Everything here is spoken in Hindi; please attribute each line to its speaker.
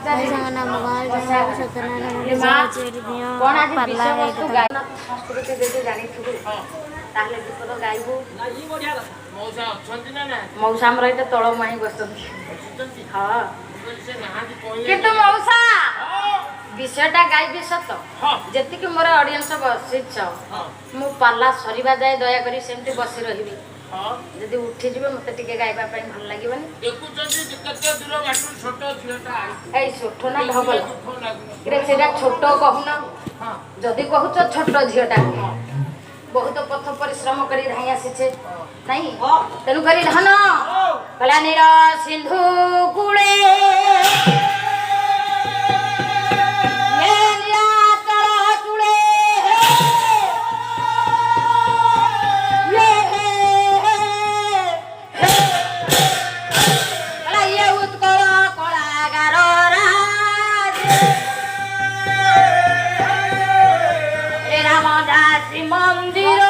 Speaker 1: जय जगन्नाथ भगवान जय सत्यनारायण
Speaker 2: संस्कृति जदि जानिथु ताहले विपद गाइबु
Speaker 3: मौसा अछंती ना
Speaker 2: मौसा हमर एटा तळ माही बसतंती हां किंतु मौसा विषयटा गाइबे सत जति कि मोर ऑडियंस बसिछ मु पाला सरीबा जाय दया करी सेमती बसी रहिबी जदि उठी जिवे मते टिके गाइबा पई भल लागिबनी
Speaker 3: देखुचंती कते दूर बाटू छोट झियोटा
Speaker 2: ए छोट ना ढबल रे सेटा छोट कहूना जदि कहूच छोट झियोटा बहुत पथ परिश्रम करी धाई आसीछे नहीं तेनु करी धन कल्याणीर सिंधु कूले मंदिर